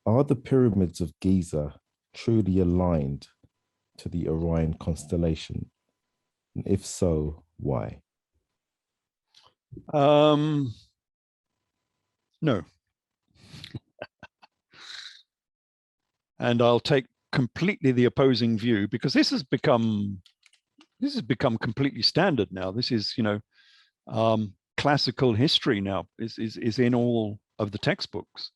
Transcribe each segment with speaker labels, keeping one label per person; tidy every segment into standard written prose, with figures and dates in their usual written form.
Speaker 1: Are the pyramids of Giza truly aligned to the Orion constellation? And if so, why?
Speaker 2: No. And I'll take completely the opposing view, because this has become completely standard now. This is, classical history now, is in all of the textbooks.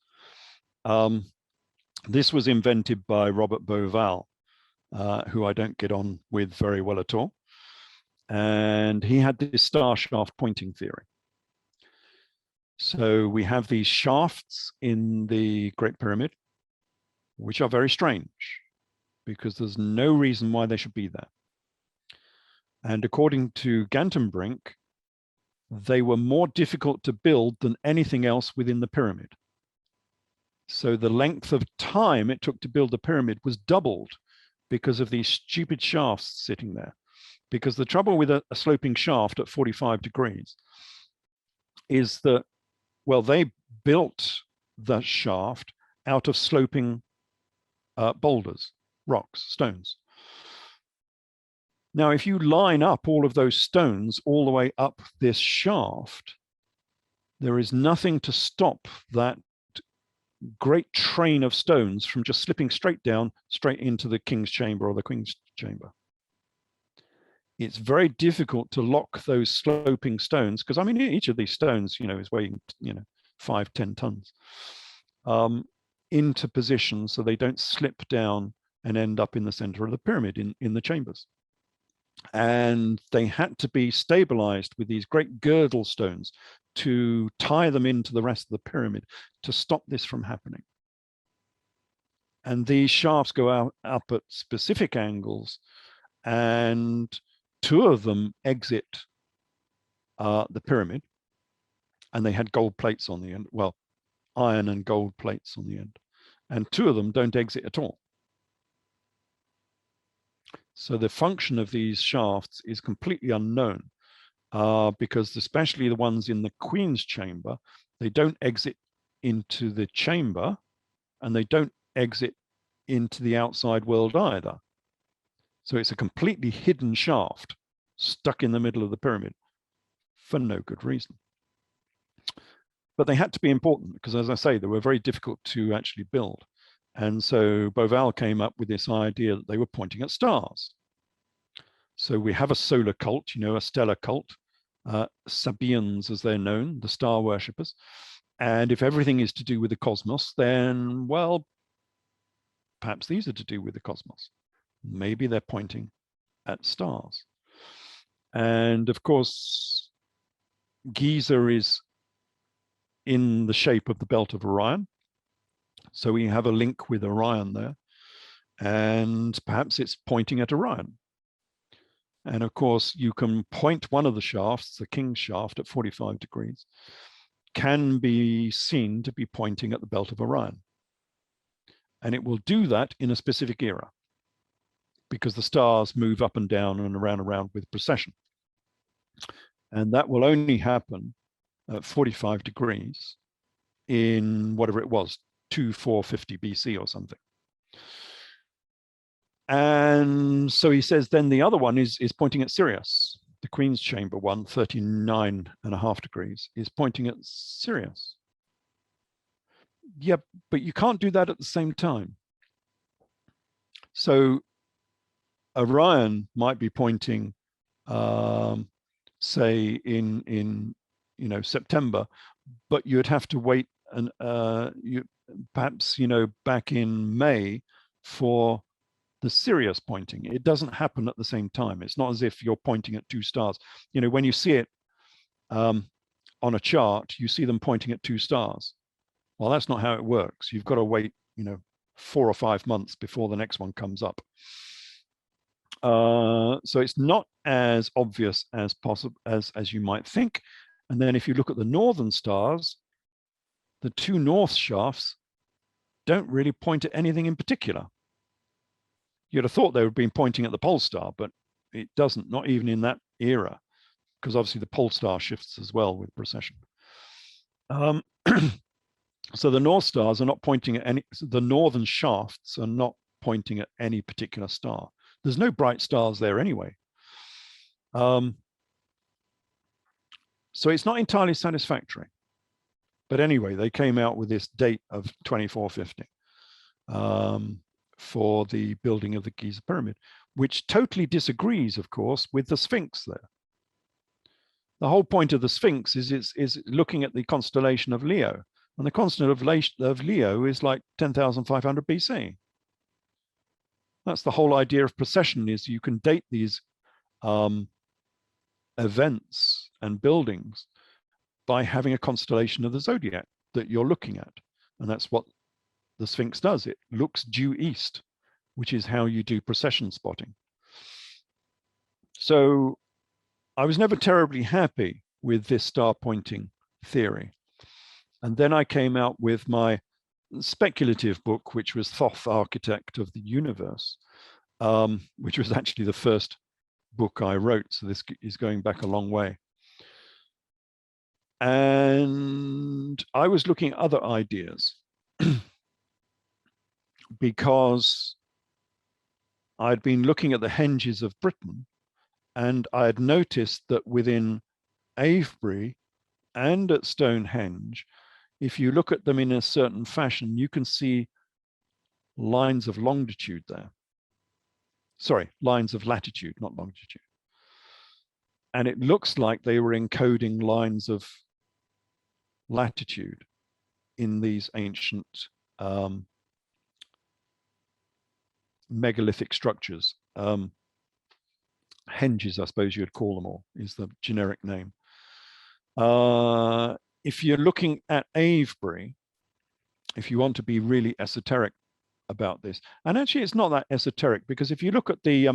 Speaker 2: This was invented by Robert Bauval, who I don't get on with very well at all. And he had this star shaft pointing theory. So we have these shafts in the Great Pyramid, which are very strange because there's no reason why they should be there. And according to Gantenbrink, they were more difficult to build than anything else within the pyramid. So the length of time it took to build the pyramid was doubled because of these stupid shafts sitting there. Because the trouble with a sloping shaft at 45 degrees is that, well, they built the shaft out of sloping boulders, rocks, stones. Now, if you line up all of those stones all the way up this shaft, there is nothing to stop that great train of stones from just slipping straight down, straight into the king's chamber or the queen's chamber. It's very difficult to lock those sloping stones, because I mean, each of these stones, is weighing, 5-10 tons, into position so they don't slip down and end up in the center of the pyramid in the chambers. And they had to be stabilized with these great girdle stones to tie them into the rest of the pyramid to stop this from happening. And these shafts go up at specific angles, and two of them exit the pyramid, and they had gold plates on the end. Well, iron and gold plates on the end. And two of them don't exit at all. So the function of these shafts is completely unknown, because especially the ones in the Queen's chamber, they don't exit into the chamber and they don't exit into the outside world either. So it's a completely hidden shaft stuck in the middle of the pyramid for no good reason. But they had to be important because, as I say, they were very difficult to actually build. And so Bauval came up with this idea that they were pointing at stars. So we have a solar cult, a stellar cult, Sabaeans as they're known, the star worshippers. And if everything is to do with the cosmos, then, well, perhaps these are to do with the cosmos. Maybe they're pointing at stars. And of course, Giza is in the shape of the belt of Orion. So we have a link with Orion there. And perhaps it's pointing at Orion. And of course, you can point one of the shafts, the king's shaft at 45 degrees, can be seen to be pointing at the belt of Orion. And it will do that in a specific era, because the stars move up and down and around with precession. And that will only happen at 45 degrees in whatever it was, 2450 BC or something. And so he says then the other one is pointing at Sirius. The Queen's chamber one, 39.5 degrees, is pointing at Sirius. Yeah, but you can't do that at the same time. So Orion might be pointing, say in September, but you'd have to wait and perhaps back in May for the Sirius pointing. It doesn't happen at the same time. It's not as if you're pointing at two stars. When you see it on a chart, you see them pointing at two stars. Well, that's not how it works. You've got to wait, 4 or 5 months before the next one comes up. So it's not as obvious as possible as you might think. And then if you look at the northern stars, the two north shafts don't really point at anything in particular. You'd have thought they would have been pointing at the pole star, but it doesn't, not even in that era, because obviously the pole star shifts as well with precession. So the North Stars are not pointing at any, the northern shafts are not pointing at any particular star. There's no bright stars there anyway. So it's not entirely satisfactory. But anyway, they came out with this date of 2450 for the building of the Giza pyramid, which totally disagrees, of course, with the Sphinx there. The whole point of the Sphinx is looking at the constellation of Leo. And the constellation of Leo is like 10,500 BC. That's the whole idea of precession, is you can date these events and buildings by having a constellation of the zodiac that you're looking at. And that's what the Sphinx does. It looks due east, which is how you do precession spotting. So I was never terribly happy with this star pointing theory. And then I came out with my speculative book, which was Thoth, Architect of the Universe, which was actually the first book I wrote. So this is going back a long way. And I was looking at other ideas because I'd been looking at the henges of Britain, and I had noticed that within Avebury and at Stonehenge, if you look at them in a certain fashion, you can see lines of longitude there. Sorry, lines of latitude, not longitude. And it looks like they were encoding lines of latitude in these ancient megalithic structures. Henges, I suppose you'd call them, all is the generic name. If you're looking at Avebury, if you want to be really esoteric about this, and actually it's not that esoteric, because if you look at the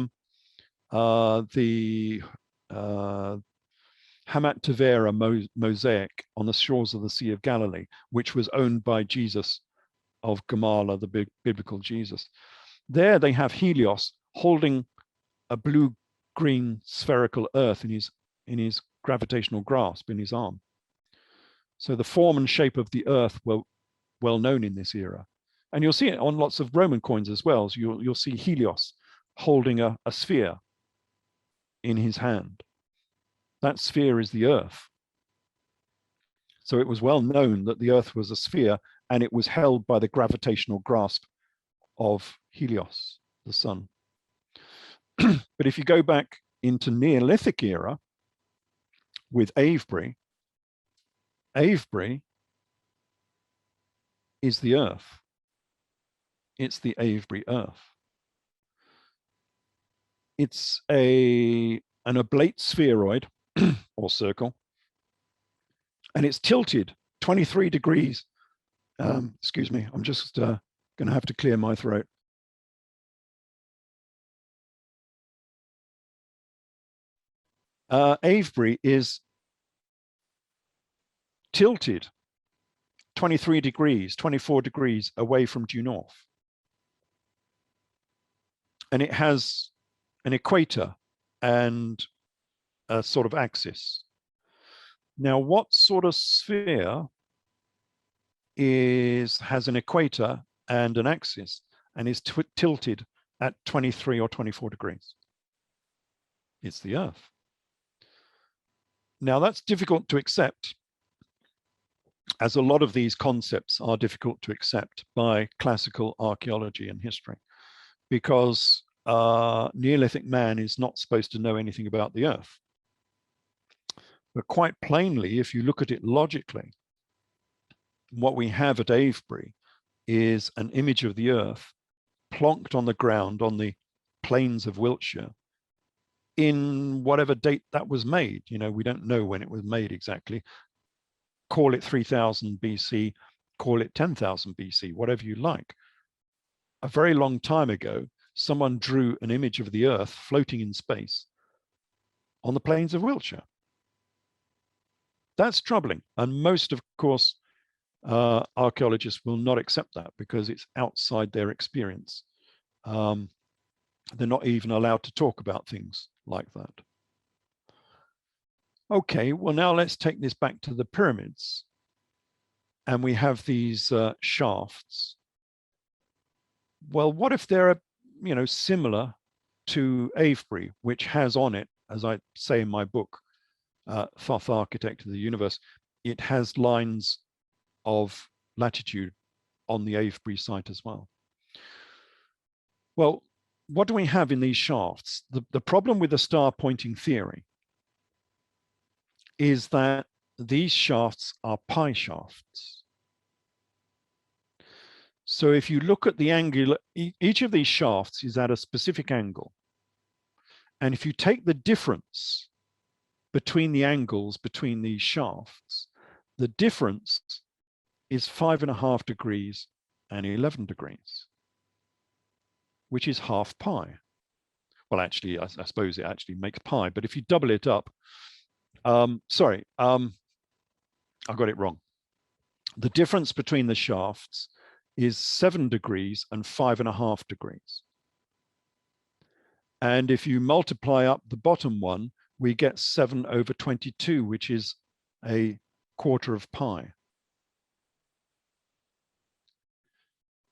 Speaker 2: Hamat Tavera mosaic on the shores of the Sea of Galilee, which was owned by Jesus of Gamala, the big biblical Jesus. There they have Helios holding a blue-green spherical earth in his gravitational grasp in his arm. So the form and shape of the earth were well known in this era. And you'll see it on lots of Roman coins as well. So you'll see Helios holding a sphere in his hand. That sphere is the earth. So it was well known that the earth was a sphere, and it was held by the gravitational grasp of Helios, the sun. But if you go back into Neolithic era with Avebury, Avebury is the earth. It's the Avebury earth. It's an oblate spheroid or circle, and it's tilted 23 degrees. Excuse me, I'm just going to have to clear my throat. Avebury is tilted 23 degrees, 24 degrees away from due north. And it has an equator and a sort of axis. Now, what sort of sphere has an equator and an axis and is tilted at 23 or 24 degrees? It's the Earth. Now, that's difficult to accept, as a lot of these concepts are difficult to accept by classical archaeology and history, because Neolithic man is not supposed to know anything about the Earth. But quite plainly, if you look at it logically, what we have at Avebury is an image of the Earth plonked on the ground on the plains of Wiltshire in whatever date that was made. You know, we don't know when it was made exactly. Call it 3000 BC, call it 10,000 BC, whatever you like. A very long time ago, someone drew an image of the Earth floating in space on the plains of Wiltshire. That's troubling. And most, of course, archaeologists will not accept that because it's outside their experience. They're not even allowed to talk about things like that. Okay, well, now let's take this back to the pyramids. and we have these shafts. Well, what if they're, similar to Avebury, which has on it, as I say in my book, Thoth, Architect of the Universe, it has lines of latitude on the Avebury site as well. Well, what do we have in these shafts? The problem with the star pointing theory is that these shafts are pi shafts. So if you look at the angle, each of these shafts is at a specific angle. And if you take the difference between the angles between these shafts, the difference is 5.5 degrees and 11 degrees, which is half pi. Well, actually, I suppose it actually makes pi, but if you double it up, I got it wrong. The difference between the shafts is 7 degrees and 5.5 degrees. And if you multiply up the bottom one, we get 7/22, which is a quarter of pi.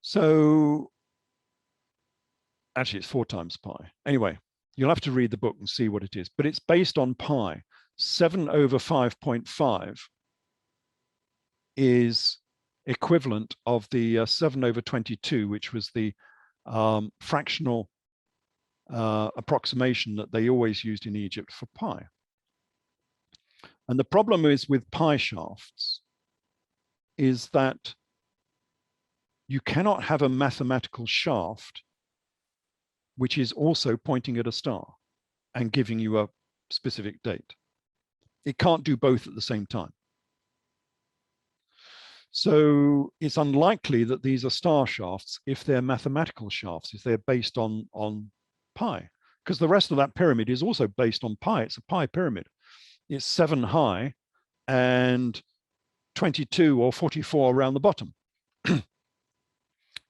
Speaker 2: So actually, it's 4 times pi. Anyway, you'll have to read the book and see what it is, but it's based on pi. 7/5.5 is equivalent of the 7/22, which was the fractional approximation that they always used in Egypt for pi. And the problem is with pi shafts is that you cannot have a mathematical shaft which is also pointing at a star and giving you a specific date. It can't do both at the same time. So it's unlikely that these are star shafts if they're mathematical shafts, if they're based on pi, because the rest of that pyramid is also based on pi. It's a pi pyramid. It's 7 high and 22 or 44 around the bottom.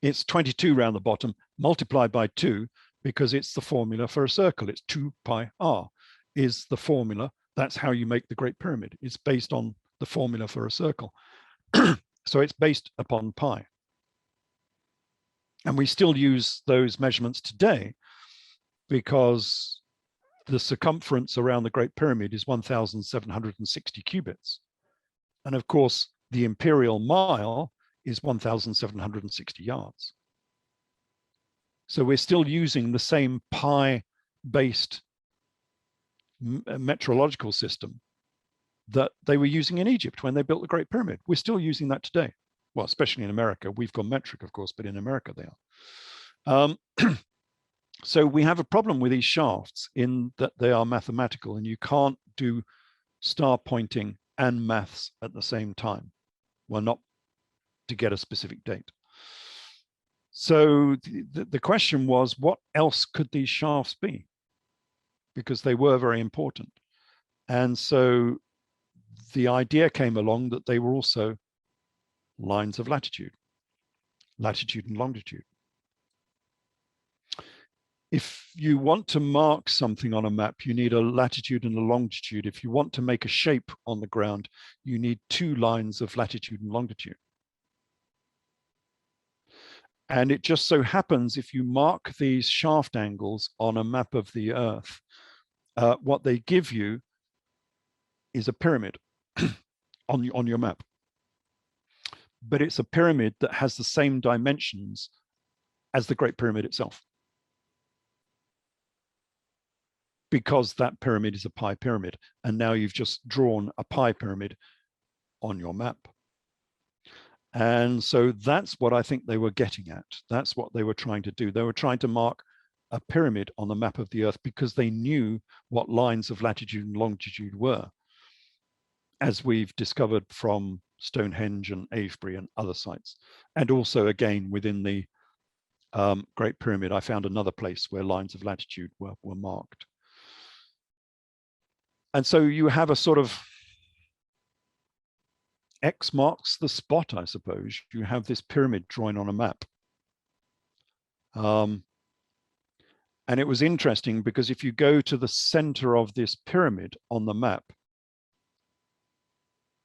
Speaker 2: It's 22 around the bottom multiplied by 2 because it's the formula for a circle. It's 2 pi r is the formula. That's how you make the Great Pyramid. It's based on the formula for a circle. So it's based upon pi. And we still use those measurements today because the circumference around the Great Pyramid is 1,760 cubits. And of course, the imperial mile is 1,760 yards. So we're still using the same pi-based metrological system that they were using in Egypt when they built the Great Pyramid. We're still using that today. Well, especially in America. We've gone metric, of course, but in America they are. So we have a problem with these shafts in that they are mathematical and you can't do star pointing and maths at the same time. Well, not to get a specific date. So the question was, what else could these shafts be? Because they were very important. And so the idea came along that they were also lines of latitude and longitude. If you want to mark something on a map, you need a latitude and a longitude. If you want to make a shape on the ground, you need 2 lines of latitude and longitude. And it just so happens if you mark these shaft angles on a map of the Earth, what they give you is a pyramid on your map. But it's a pyramid that has the same dimensions as the Great Pyramid itself, because that pyramid is a pi pyramid. And now you've just drawn a pi pyramid on your map. And so that's what I think they were getting at. That's what they were trying to do. They were trying to mark a pyramid on the map of the Earth because they knew what lines of latitude and longitude were, as we've discovered from Stonehenge and Avebury and other sites. And also, again, within the Great Pyramid, I found another place where lines of latitude were marked. And so you have a sort of X marks the spot, I suppose. You have this pyramid drawn on a map. And it was interesting because if you go to the center of this pyramid on the map,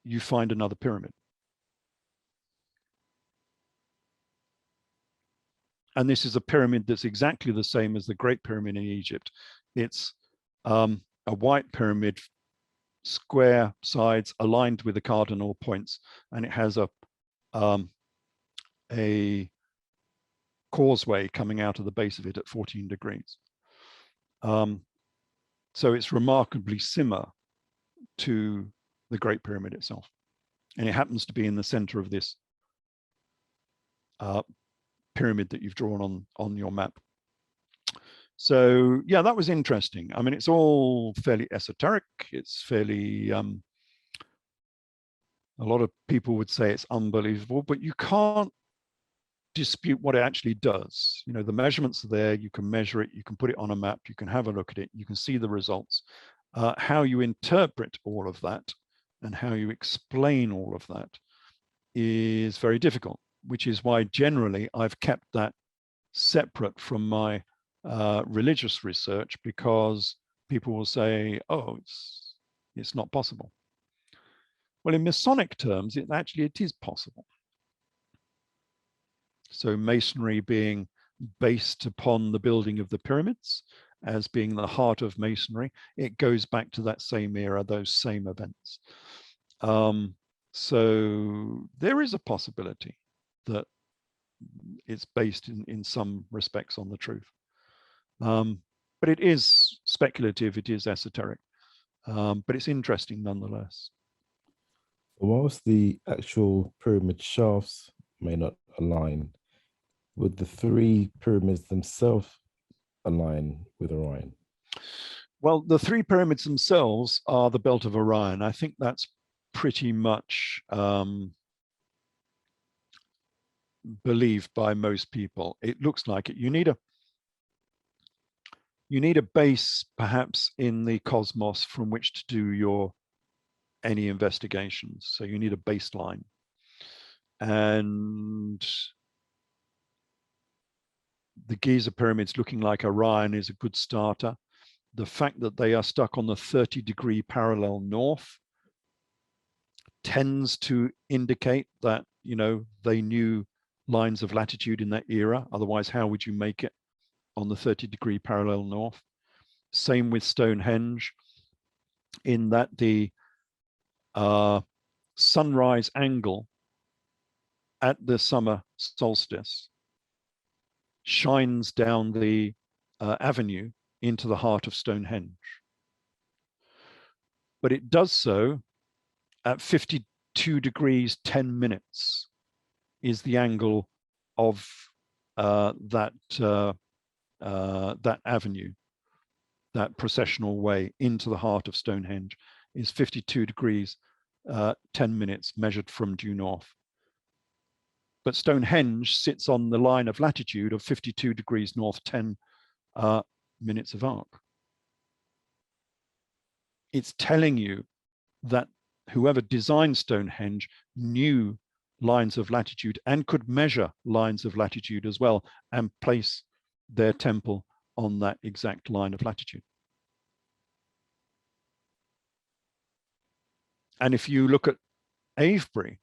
Speaker 2: you find another pyramid. And this is a pyramid that's exactly the same as the Great Pyramid in Egypt. It's a white pyramid, square sides aligned with the cardinal points, and it has a causeway coming out of the base of it at 14 degrees. So it's remarkably similar to the Great Pyramid itself. And it happens to be in the center of this pyramid that you've drawn on your map. So yeah, that was interesting. I mean, it's all fairly esoteric. It's fairly, a lot of people would say it's unbelievable, but you can't dispute what it actually does. You know, the measurements are there, you can measure it, you can put it on a map, you can have a look at it, you can see the results. How you interpret all of that and how you explain all of that is very difficult, which is why generally I've kept that separate from my religious research, because people will say, oh, it's not possible. Well, in Masonic terms, it is possible. So Masonry being based upon the building of the pyramids as being the heart of Masonry, it goes back to that same era, those same events. So there is a possibility that it's based in some respects on the truth. But it is speculative, it is esoteric, but it's interesting nonetheless.
Speaker 1: Whilst the actual pyramid shafts may not align, would the three pyramids themselves align with Orion?
Speaker 2: Well, the three pyramids themselves are the belt of Orion. I think that's pretty much believed by most people. It looks like it. You need a base perhaps in the cosmos from which to do any investigations. So you need a baseline. And the Giza pyramids looking like Orion is a good starter. The fact that they are stuck on the 30-degree parallel north tends to indicate that, you know, they knew lines of latitude in that era. Otherwise, how would you make it on the 30-degree parallel north? Same with Stonehenge, in that the sunrise angle at the summer solstice shines down the avenue into the heart of Stonehenge. But it does so at 52 degrees 10 minutes is the angle of that avenue, that processional way into the heart of Stonehenge is 52 degrees 10 minutes measured from due north. But Stonehenge sits on the line of latitude of 52 degrees north, 10 minutes of arc. It's telling you that whoever designed Stonehenge knew lines of latitude and could measure lines of latitude as well and place their temple on that exact line of latitude. And if you look at Avebury,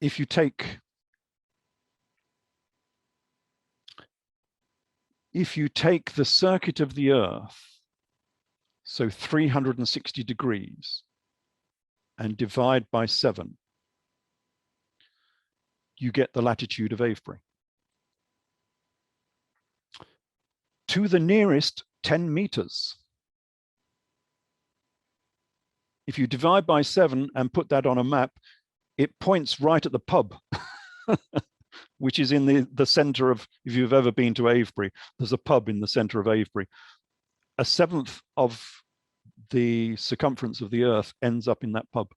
Speaker 2: if you take the circuit of the Earth, so 360 degrees, and divide by 7, you get the latitude of Avebury. To the nearest 10 meters. If you divide by 7 and put that on a map, it points right at the pub, which is in the center of, if you've ever been to Avebury, there's a pub in the center of Avebury. 1/7 of the circumference of the Earth ends up in that pub.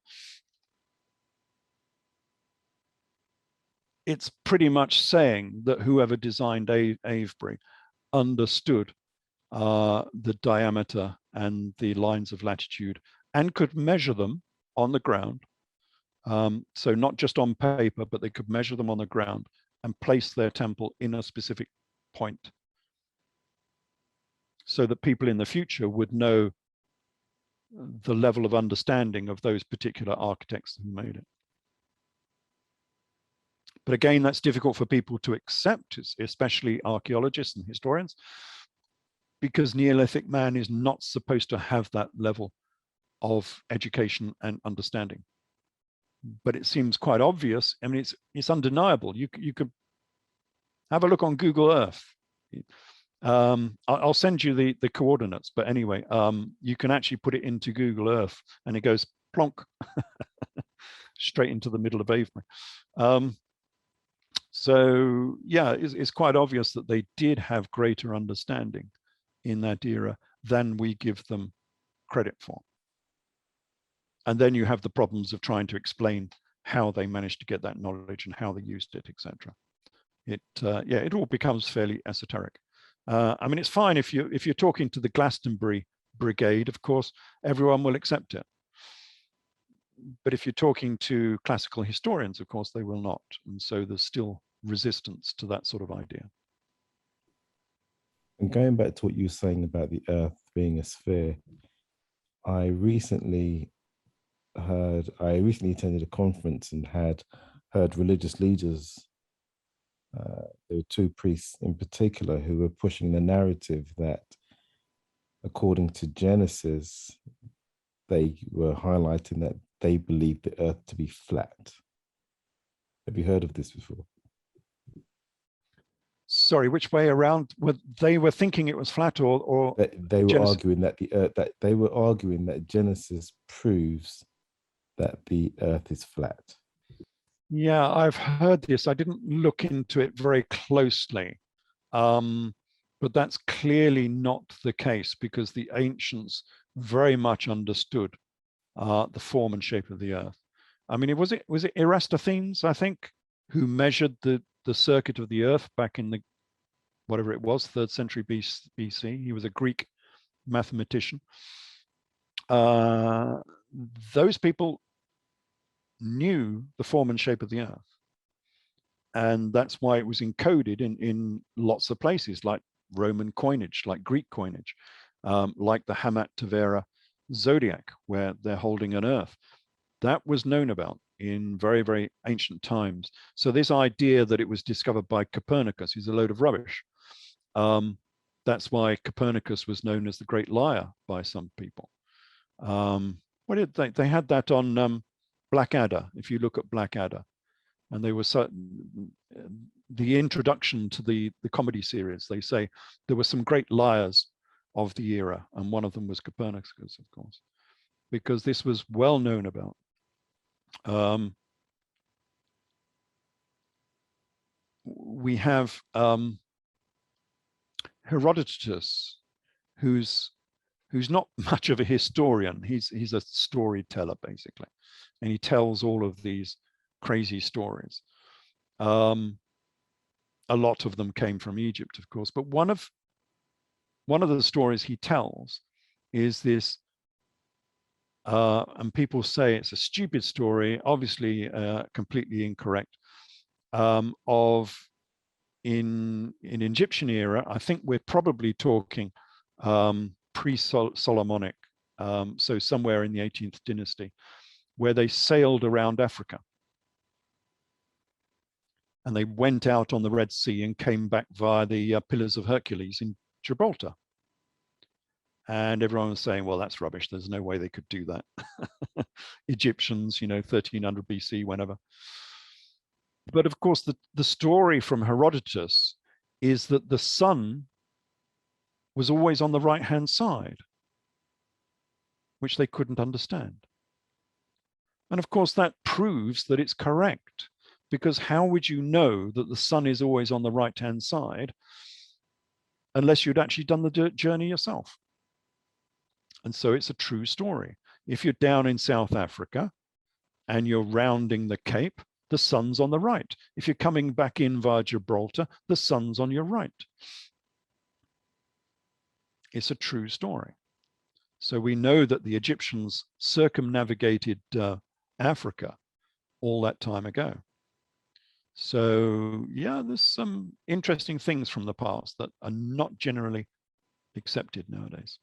Speaker 2: It's pretty much saying that whoever designed Avebury understood the diameter and the lines of latitude and could measure them on the ground. So not just on paper, but they could measure them on the ground and place their temple in a specific point so that people in the future would know the level of understanding of those particular architects who made it. But again, that's difficult for people to accept, especially archaeologists and historians, because Neolithic man is not supposed to have that level of education and understanding. But it seems quite obvious. I mean, it's undeniable. You could have a look on Google Earth. I'll send you the coordinates, but anyway, you can actually put it into Google Earth and it goes plonk straight into the middle of Avebury. So yeah, it's quite obvious that they did have greater understanding in that era than we give them credit for. And then you have the problems of trying to explain how they managed to get that knowledge and how they used it, etc. It all becomes fairly esoteric. I mean, it's fine if you're talking to the Glastonbury Brigade, of course, everyone will accept it. But if you're talking to classical historians, of course, they will not. And so there's still resistance to that sort of idea.
Speaker 1: And going back to what you were saying about the Earth being a sphere, I recently attended a conference and had heard religious leaders. There were two priests in particular who were pushing the narrative that, according to Genesis, they were highlighting that they believed the Earth to be flat. Have you heard of this before?
Speaker 2: Sorry, which way around? They were thinking it was flat, or
Speaker 1: they were arguing that the Earth, that they were arguing that Genesis proves that the Earth is flat.
Speaker 2: Yeah, I've heard this. I didn't look into it very closely, but that's clearly not the case, because the ancients very much understood the form and shape of the Earth. I mean, was it Eratosthenes, I think, who measured the circuit of the Earth back in the, whatever it was, 3rd century BC. He was a Greek mathematician. Those people knew the form and shape of the Earth. And that's why it was encoded in lots of places, like Roman coinage, like Greek coinage, like the Hamat Tavera zodiac, where they're holding an Earth. That was known about in very, very ancient times. So this idea that it was discovered by Copernicus is a load of rubbish. That's why Copernicus was known as the great liar by some people. What did they had that on Blackadder, if you look at Blackadder, and they were the introduction to the comedy series, they say there were some great liars of the era, and one of them was Copernicus, of course, because this was well known about. We have Herodotus, who's not much of a historian. He's a storyteller, basically, and he tells all of these crazy stories. A lot of them came from Egypt, of course, but one of the stories he tells is this, and people say it's a stupid story, obviously completely incorrect, of in Egyptian era. I think we're probably talking pre-Solomonic, so somewhere in the 18th dynasty, where they sailed around Africa. And they went out on the Red Sea and came back via the Pillars of Hercules in Gibraltar. And everyone was saying, well, that's rubbish. There's no way they could do that. Egyptians, 1300 BC, whenever. But of course, the story from Herodotus is that the sun was always on the right-hand side, which they couldn't understand. And of course, that proves that it's correct, because how would you know that the sun is always on the right-hand side unless you'd actually done the journey yourself? And so it's a true story. If you're down in South Africa and you're rounding the Cape, the sun's on the right. If you're coming back in via Gibraltar, the sun's on your right. It's a true story. So we know that the Egyptians circumnavigated Africa all that time ago. So yeah, there's some interesting things from the past that are not generally accepted nowadays.